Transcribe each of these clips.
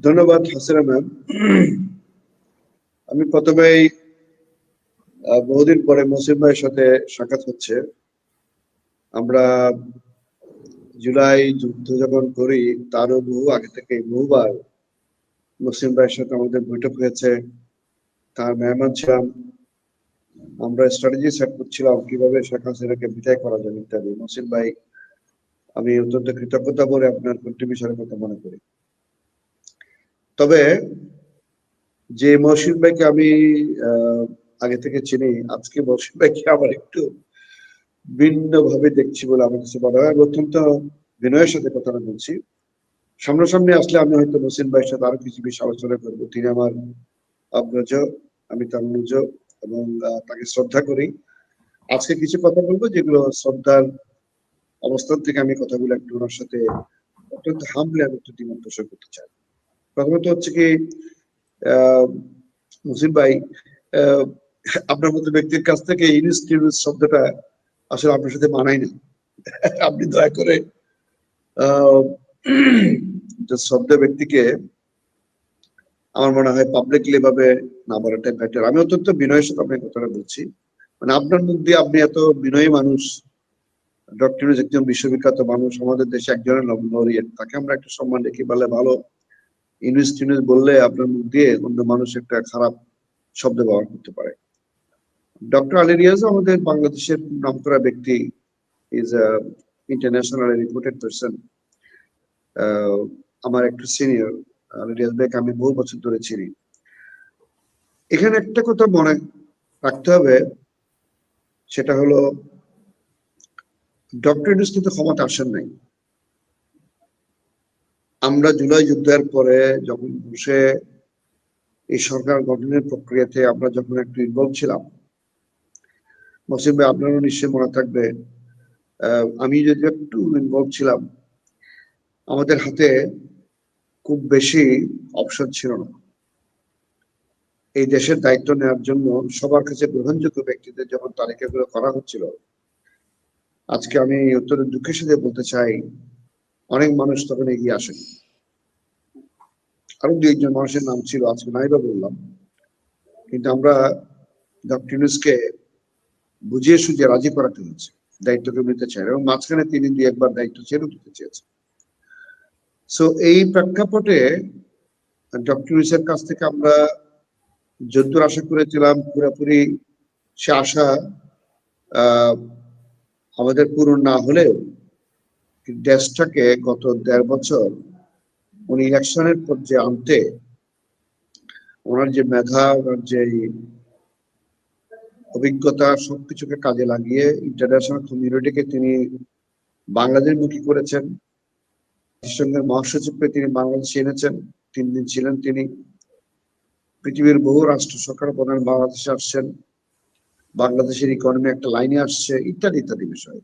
ধন্যবাদ হাসিনা ম্যাম। আমি প্রথমেই বহুদিন পরে মসিম ভাইয়ের সাথে সাক্ষাৎ হচ্ছে। আমরা জুলাই যুদ্ধ যখন করি তারও বহু আগে থেকে বহুবার মসিম ভাইয়ের সাথে আমাদের বৈঠক হয়েছে। তার মেহমান ছিলাম, আমরা স্ট্র্যাটেজি সেট করছিলাম কিভাবে শেখ হাসিনাকে বিদায় করা যায় ইত্যাদি। মসিম ভাই, আমি অত্যন্ত কৃতজ্ঞতা করে আপনার কন্ট্রিবিউশনের কথা মনে করি। তবে যে মহসিন ভাইকে আমি আগে থেকে চিনি, আজকে মহসিন ভাইকে আবার একটু ভিন্ন ভাবে দেখছি বলে আমার কাছে মনে হয়। অত্যন্ত বিনয়ের সাথে কথাটা বলছি। সামনাসামনি আসলে আমি হয়তো মহসিন ভাইয়ের সাথে আরো কিছু বিষয় আলোচনা করবো। তিনি আমার অগ্রজ, আমি তার অনুজ, এবং তাকে শ্রদ্ধা করি। আজকে কিছু কথা বলবো যেগুলো শ্রদ্ধার অবস্থান থেকে আমি কথাগুলো একটু ওনার সাথে অত্যন্ত হামলে আমি একটু দ্বিমত পোষণ করতে চাই। প্রথমত হচ্ছে কি, মুসিম ভাই, আহ, আপনার মতো ব্যক্তির কাছ থেকে ইনস্টিটিউট শব্দটা আসলে আপনার সাথে মানায় না। আপনি দয়া করে শব্দ ব্যক্তিকে আমার মনে হয় পাবলিকলি ভাবে না বলাটাই বেটার। আমি অত্যন্ত বিনয়ের সাথে আপনার কথাটা বলছি। মানে আপনার মুখ দিয়ে আপনি এত বিনয়ী মানুষ, ডক্টর একজন বিশ্ববিখ্যাত মানুষ, আমাদের দেশে একজনের লরিয়েট, তাকে আমরা একটু সম্মান রেখে বলে ভালো। ইউনিস বললে আপনার মুখ দিয়ে অন্য মানুষ একটা খারাপ শব্দ ব্যবহার করতে পারে। ডক্টর আলী রিয়াজ আমাদের বাংলাদেশের নামকরা ব্যক্তি, ইজ ইন্টারন্যাশনাল রিপোর্টেড পারসন। আমার একটু সিনিয়র। আলী রিয়াজ ভাইকে আমি বহু বছর ধরে চিনি। এখানে একটা কথা মনে রাখতে হবে, সেটা হলো ডক্টর ইউনূস কিন্তু ক্ষমতা আসেন নাই। আমরা জুলাই যুদ্ধের পরে যখন বসে এই সরকার গঠনের প্রক্রিয়াতে আমরা যখন একটু ইনভলভ ছিলাম, মসিম ভাই আপনারও নিশ্চয়ই মনে থাকবে, আমি যদি একটু ইনভলভ ছিলাম, আমাদের হাতে খুব বেশি অপশন ছিল না। এই দেশের দায়িত্ব নেওয়ার জন্য সবার কাছে গ্রহণযোগ্য ব্যক্তিদের যখন তালিকাগুলো করা হচ্ছিল, আজকে আমি অত্যন্ত দুঃখের সাথে বলতে চাই অনেক মানুষ তখন এগিয়ে আসেন। আরো দু একজন মানুষের নাম ছিল, আজকে নাই বা বললাম, কিন্তু আমরা ডক্টর ইউনূসকে বুঝিয়ে সুঝিয়ে রাজি করাতে হচ্ছে দায়িত্বকে নিতে চাই, এবং মাঝখানে তিনি দুই একবার দায়িত্ব ছেড়ে দিতে চেয়েছেন। সো এই প্রেক্ষাপটে ডক্টর ইউনূসের কাছ থেকে আমরা যদ্দূর আশা করেছিলাম পুরোপুরি সে আশা আমাদের পূরণ না হলেও দেশটাকে গত ১.৫ বছর উনি ইলেকশনের পর্যায়ে আনতে ওনার যে মেধা, ওনার যে অভিজ্ঞতা, সবকিছুকে কাজে লাগিয়ে ইন্টারন্যাশনাল কমিউনিটিকে তিনি বাংলাদেশমুখী করেছেন। জাতিসংঘের মহাসচিবকে তিনি বাংলাদেশে এনেছেন, ৩ দিন ছিলেন তিনি। পৃথিবীর বহু রাষ্ট্র সরকার প্রধান বাংলাদেশে আসছেন, বাংলাদেশের ইকোনমি একটা লাইনে আসছে, ইত্যাদি ইত্যাদি বিষয়।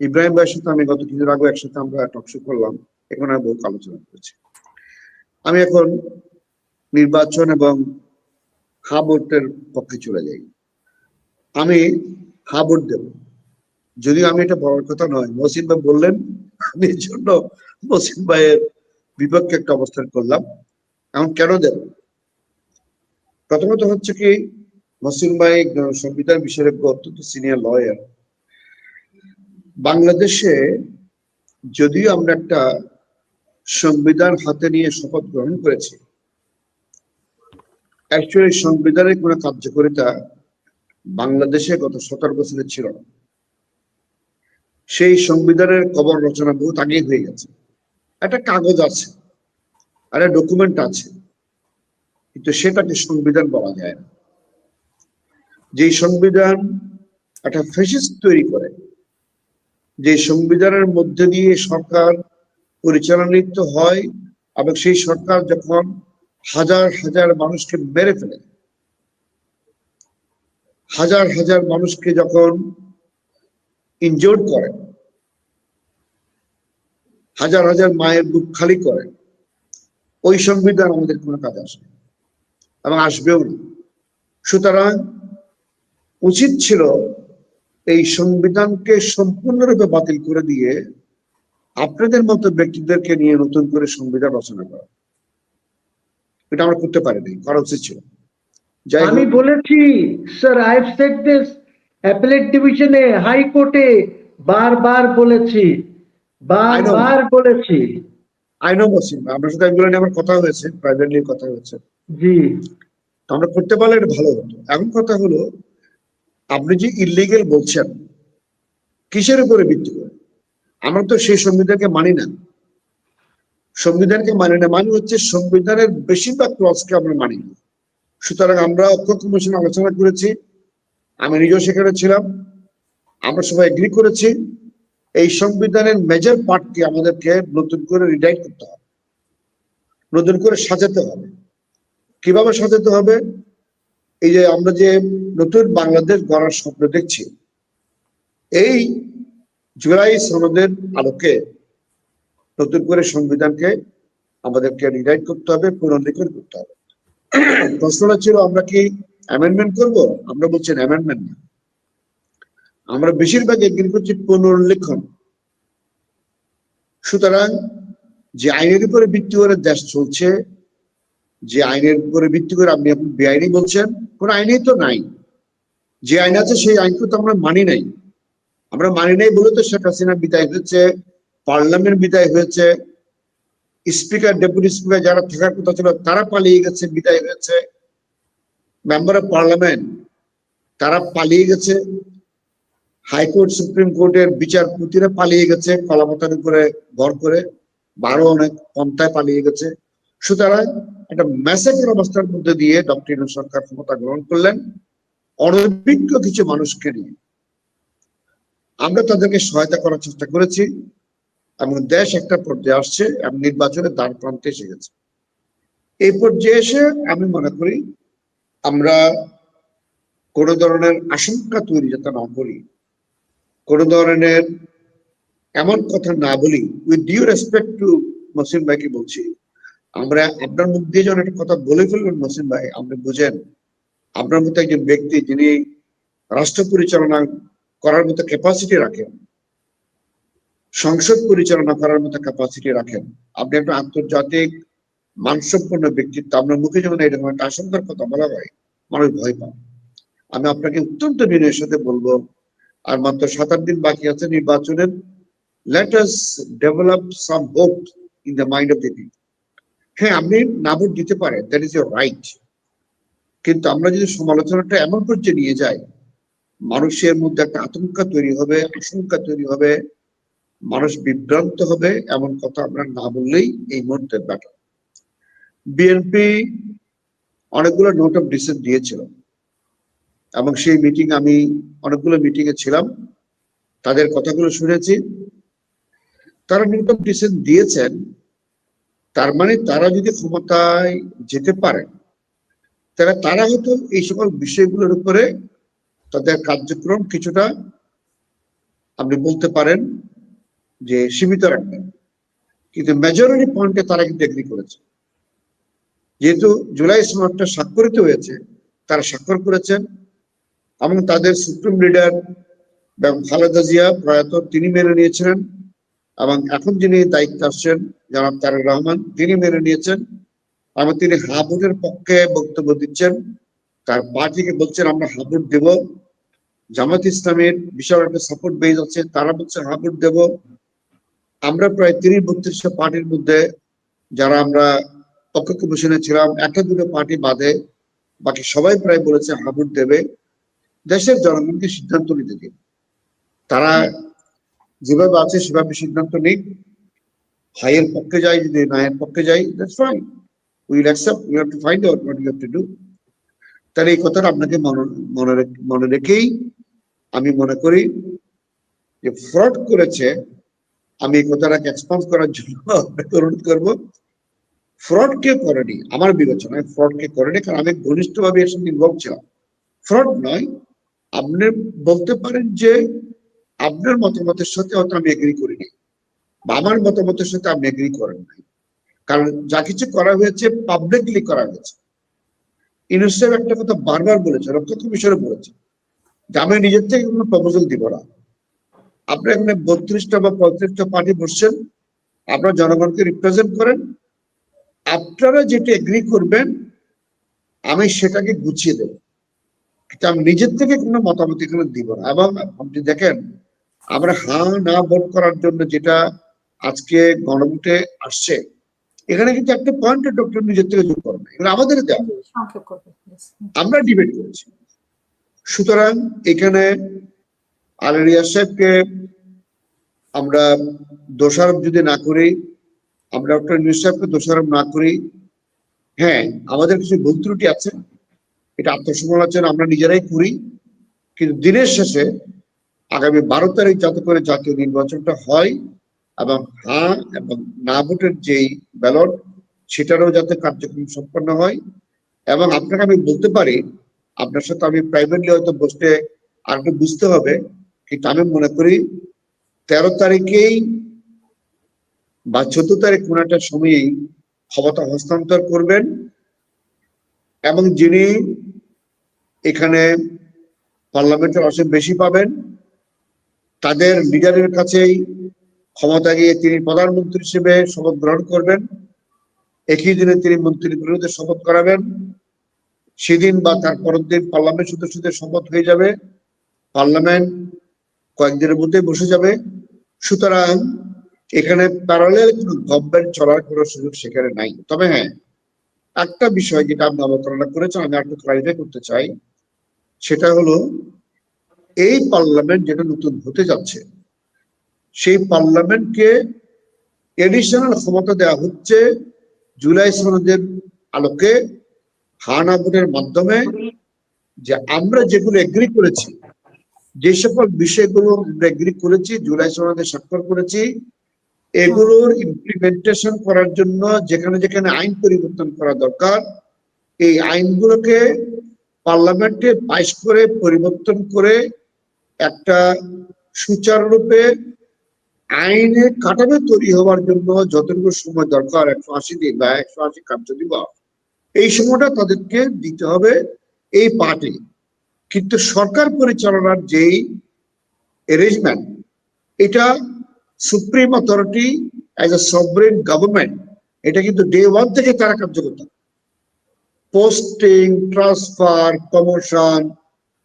ইব্রাহিম ভাইয়ের সাথে আমি গত কিছুদিন আগে একসাথে আমরা টকশো করলাম, এখানে বহু আলোচনা করেছি। আমি এখন নির্বাচন এবং হা ভোটের পক্ষে চলে যাই। আমি হা ভোট দেব, যদিও আমি এটা বলার কথা নয়। মহসিন ভাই বললেন, আমি এই জন্য মহসিন ভাইয়ের বিপক্ষে একটা অবস্থান করলাম। এখন কেন দেব? প্রথমত হচ্ছে কি, মহসিন ভাই সংবিধান বিশেষজ্ঞ, অত্যন্ত সিনিয়র লয়ার। বাংলাদেশে যদিও আমরা একটা সংবিধান হাতে নিয়ে শপথ গ্রহণ করেছি, অ্যাকচুয়ালি সংবিধানের কোনো কার্যকারিতা বাংলাদেশে গত 17 বছরে ছিল না। সেই সংবিধানের কবর রচনা বহুত আগেই হয়ে গেছে। একটা কাগজ আছে, একটা ডকুমেন্ট আছে, কিন্তু সেটাকে সংবিধান বলা যায় না। যে সংবিধান একটা ফ্যাসিস্ট তৈরি করে, যে সংবিধানের মধ্যে দিয়ে সরকার পরিচালিত হয়, এবং সেই সরকার যখন হাজার হাজার মানুষকে মেরে ফেলে, হাজার হাজার মানুষকে যখন ইনজোর্ড করে, হাজার হাজার মায়ের বুক খালি করে, ওই সংবিধান আমাদের কোনো কাজে আসে এবং আসবেও না। সুতরাং উচিত ছিল এই সংবিধানকে সম্পূর্ণরূপে বাতিল করে দিয়ে আপনাদের মতো ব্যক্তিদেরকে নিয়ে নতুন করে সংবিধান রচনা করা। এটা আমরা করতে পারিনি, করা উচিত ছিল। যাই আমি হোক, বলেছি sir, I have said this appellate ডিভিশনে, হাইকোর্টে বারবার বলেছি, আই নো বারবার বলেছি। আই নো মসিম, আপনার সাথে এগুলো নিয়ে আমার কথা হয়েছে, প্রাইভেটলি কথা হয়েছে। জি তো আমরা করতে পারলে এটা ভালো হতো। এখন কথা হলো, আপনি যে ইলিগেল বলছেন, কিসের উপরে ভিত্তি করে? আমরা তো সেই সংবিধানকে মানি না। সংবিধানকে মানি না মানে হচ্ছে সংবিধানের বেশিরভাগ ক্লজকে আমরা মানি না। সুতরাং আমরা অক্ষ কমিশন আলোচনা করেছি, আমি নিজেও সেখানে ছিলাম, আমরা সবাই এগ্রি করেছি এই সংবিধানের মেজর পার্টকে আমাদেরকে নতুন করে রিরাইট করতে হবে, নতুন করে সাজাতে হবে। কিভাবে সাজাতে হবে? এই যে আমরা যে নতুন বাংলাদেশ গড়ার স্বপ্ন দেখছি, এই জুলাই সনদের আলোকে নতুন করে সংবিধানকে আমাদেরকে রিরাইট করতে হবে, পুনর্লিখন করতে হবে। প্রশ্নটা ছিল আমরা কি অ্যামেন্ডমেন্ট করব? আমরা বলছি অ্যামেন্ডমেন্ট না, আমরা বেশিরভাগ এগ্রি করছি পুনর্লিখন। সুতরাং যে আইনের উপরে ভিত্তি করে দেশ চলছে, যে আইনের উপরে ভিত্তি করে আপনি বেআইনি বলছেন, কোন আইনেই তো নাই। যে আইন আছে সেই আইনকে তো আমরা মানি নাই। আমরা মানি নাই বলে তো শেখ হাসিনা বিদায় হয়েছে, পার্লামেন্ট বিদায় হয়েছে, স্পিকার ডেপুটি স্পিকার যারা থাকার কথা ছিল তারা পালিয়ে গেছে, বিদায় হয়েছে, মেম্বার অফ পার্লামেন্ট তারা পালিয়ে গেছে, হাইকোর্ট সুপ্রিম কোর্টের বিচারপতিরা পালিয়ে গেছে কলাপাতার উপরে ভর করে, বারো অনেক পন্থায় পালিয়ে গেছে। সুতরাং একটা ম্যাসেজের অবস্থার মধ্যে দিয়ে ডক্টর ইউনূস সরকার ক্ষমতা গ্রহণ করলেন অনভিজ্ঞ কিছু মানুষকে নিয়ে। আমরা তাদেরকে সহায়তা করার চেষ্টা করেছি এবং দেশ একটা পর্যায়ে আসছে এবং নির্বাচনের দ্বার প্রান্তে এসে গেছে। এই পর্যায়ে এসে আমি মনে করি আমরা কোনো ধরনের আশঙ্কা তৈরি যাতে না করি, কোনো ধরনের এমন কথা না বলি। উইথ ডিউ রেসপেক্ট টু মসিম ভাইকে বলছি, আমরা আপনার মুখ দিয়ে যখন একটা কথা বলে ফেলবেন মসিম ভাই, আপনি বুঝেন আপনার মতো একজন ব্যক্তি যিনি রাষ্ট্র পরিচালনা করার মতো ক্যাপাসিটি রাখেন, সংসদ পরিচালনা করার মতো ক্যাপাসিটি রাখেন, আপনি একটা আন্তর্জাতিক মানসম্পন্ন ব্যক্তিত্ব, আপনার মুখে যখন এরকম একটা আশঙ্কার কথা বলা হয় মানুষ ভয় পান। আমি আপনাকে অত্যন্ত বিনয়ের সাথে বলবো, আর মাত্র 7-8 দিন বাকি আছে নির্বাচনের, let us develop some hope in the mind of the people. হ্যাঁ, আপনি না ভোট দিতে পারেন, দ্যাট ইজ ইউর রাইট, কিন্তু আমরা যদি সমালোচনাটা এমন পর্যায়ে নিয়ে যাই, মানুষের মধ্যে একটা আতঙ্ক তৈরি হবে, আশঙ্কা তৈরি হবে, মানুষ বিভ্রান্ত হবে, এমন কথা আমরা না বললেই এই মুহূর্তে বেটার। বিএনপি অনেকগুলো নোট অফ ডিসেন্ট দিয়েছিল এবং সেই মিটিং, আমি অনেকগুলো মিটিং এ ছিলাম, তাদের কথাগুলো শুনেছি। তারা নোট অফ ডিসেন্ট দিয়েছেন, তার মানে তারা যদি ক্ষমতায় যেতে পারেন তাহলে তারা হয়তো এই সকল বিষয়গুলোর উপরে তাদের কার্যক্রম কিছুটা আপনি বলতে পারেন যে সীমিত রাখবেন, কিন্তু মেজরিটি পয়েন্টে তারা কিন্তু এগ্রি করেছে। যেহেতু জুলাই সনদটা স্বাক্ষরিত হয়েছে, তারা স্বাক্ষর করেছেন এবং তাদের সুপ্রিম লিডার খালেদা জিয়া প্রয়াত, তিনি মেনে নিয়েছিলেন এবং এখন যিনি দায়িত্বে আসছেন জনাব তারেক রহমান, তিনি মেনে নিয়েছেন এবং তিনি হাবুটের পক্ষে বক্তব্য দিচ্ছেন। তার পার্টিকে বলছেন আমরা হাবুট দেব, জামাত ইসলামের বিশাল একটা সাপোর্ট বেজ আছে, তারা বলছে হাবুট দেব। আমরা প্রায় 30-32টা পার্টির মধ্যে যারা আমরা পক্ষ কমিশনে ছিলাম, 1-2 পার্টি বাদে বাকি সবাই প্রায় বলেছে হাবুট দেবে। দেশের জনগণকে সিদ্ধান্ত নিতে দিন, তারা যেভাবে আছে সেভাবে সিদ্ধান্ত নিক, হাইয়ের পক্ষে যাই, যদি নায়ের পক্ষে যাই, that's fine, will accept, we have to find out what you have to do. তাহলে এই কথাটা আপনাকে মনে রেখেই আমি মনে করি যে ফ্রড করেছে, আমি এই কথাটাকে এক্সপান্স করার জন্য আপনাকে অনুরোধ করবো, ফ্রড কে করেনি আমার বিবেচনায়, ফ্রড কে করেনি, কারণ আমি ঘনিষ্ঠভাবে এর সঙ্গে ইনভলভ ছিলাম। ফ্রড নয়, আপনি বলতে পারেন যে আপনার মতামতের সাথে হয়তো আমি এগ্রি করিনি বা আমার মতামতের সাথে আপনি এগ্রি করেন নাই, কারণ যা কিছু করা হয়েছে পাবলিকলি করা হয়েছে। ইউনূস সাহেব একটা কথা বারবার বলেছে, রক্ষা কমিশনে বলেছে যে আমি নিজের থেকে কোনো প্রপোজাল দিব না। আপনি এখানে 32টা বা 35টা পার্টি বসছেন, আপনার জনগণকে রিপ্রেজেন্ট করেন, আপনারা যেটা এগ্রি করবেন আমি সেটাকে গুছিয়ে দেব, কিন্তু আমি নিজের থেকে কোনো মতামত এখানে দিব না। এবং আপনি দেখেন আমরা হ্যাঁ না ভোট করার জন্য যেটা আজকে গণভোটে আসছে, এখানে কিন্তু একটা পয়েন্ট ডক্টর নিজের থেকে যোগ করেন, এগুলো আমাদের দেওয়া, সংক্ষেপ করবেন। Yes. আমরা ডিবেট করেছি। সুতরাং এখানে আলেরিয়া সাহেবকে আমরা দোষারোপ যদি না করি, আমরা ডক্টর ইউনূস সাহেবকে দোষারোপ না করি, হ্যাঁ আমাদের কিছু ভুল ত্রুটি আছে, এটা আত্মসমালোচনা আমরা নিজেরাই করি, কিন্তু দিনের শেষে আগামী 12 তারিখ যাতে করে জাতীয় নির্বাচনটা হয় এবং হ্যাঁ এবং না ভোটের যেই ব্যালট সেটারও যাতে কার্যক্রম সম্পন্ন হয়। এবং আপনাকে আমি বলতে পারি, আপনার সাথে আমি প্রাইভেটলি হয়তো বসতে আর একটু বুঝতে হবে, কিন্তু আমি মনে করি 13 তারিখেই বা 14 তারিখ কোন একটা সময়েই ক্ষমতা হস্তান্তর করবেন এবং যিনি এখানে পার্লামেন্টের আসন বেশি পাবেন তাদের লিডারের কাছেই ক্ষমতা গিয়ে তিনি প্রধানমন্ত্রী হিসেবে শপথ গ্রহণ করবেন, একই দিনে তিনি মন্ত্রীগুলোদের শপথ করাবেন, সেদিন বা তার পরের দিন পার্লামেন্ট সদস্যদের শপথ হয়ে যাবে, পার্লামেন্ট কয়েকদিনের মধ্যে বসে যাবে। সুতরাং এখানে প্যারালাল কোনো গভর্নমেন্ট চলার কোনো সুযোগ সেখানে নাই। তবে হ্যাঁ, একটা বিষয় যেটা আপনি অবতারণা করেছেন আমি একটু ক্লারিফাই করতে চাই, সেটা হলো এই পার্লামেন্ট যেটা নতুন হতে যাচ্ছে সেই পার্লামেন্টকে এডিশনাল ক্ষমতা দেওয়া হচ্ছে জুলাই সনদের আলোকে হানা ভোটের মাধ্যমে, যে আমরা যেগুলো এগ্রি করেছি, যে সকল বিষয়গুলো আমরা এগ্রি করেছি জুলাই সনদে স্বাক্ষর করেছি, এগুলোর ইমপ্লিমেন্টেশন করার জন্য যেখানে যেখানে আইন পরিবর্তন করা দরকার এই আইনগুলোকে পার্লামেন্টে পাস করে পরিবর্তন করে একটা সুচারুরূপে আইনে কাঠামো তৈরি হওয়ার জন্য যতটুকু সময় দরকার 180 দিন বা 180 কার্য দিবস, এই সময়টা তাদেরকে দিতে হবে এই পার্টি। কিন্তু সরকার পরিচালনার যেই অ্যারেঞ্জমেন্ট, এটা supreme authority as a sovereign government, এটা কিন্তু ডে 1 থেকে তারা কার্যকর, পোস্টিং, ট্রান্সফার, প্রমোশন,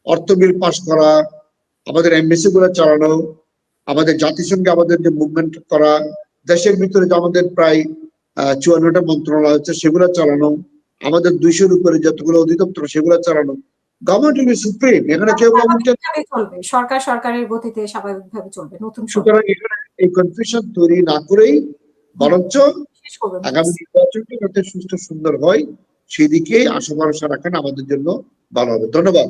অর্থ বিল পাস করা, আমাদের এমবিসি গুলো চালানো, আমাদের জাতিসংঘে আমাদের যে মুভমেন্ট করা, দেশের ভিতরে যে আমাদের প্রায় 54টা মন্ত্রণালয় আছে সেগুলো চালানো, আমাদের 200-র উপরে যতগুলো অধিদপ্তর সেগুলো চালানো, গভর্নমেন্ট ইজ সুপ্রিম, এখানে কেউ চলবে, সরকার সরকারের গতিতে স্বাভাবিকভাবে চলবে। নতুন সুতরাং এখানে এই কনফিউশন তৈরি না করেই বরঞ্চ আগামী নির্বাচনটা যাতে সুস্থ সুন্দর হয় সেদিকেই আশা ভরসা রাখেন, আমাদের জন্য ভালো হবে। ধন্যবাদ।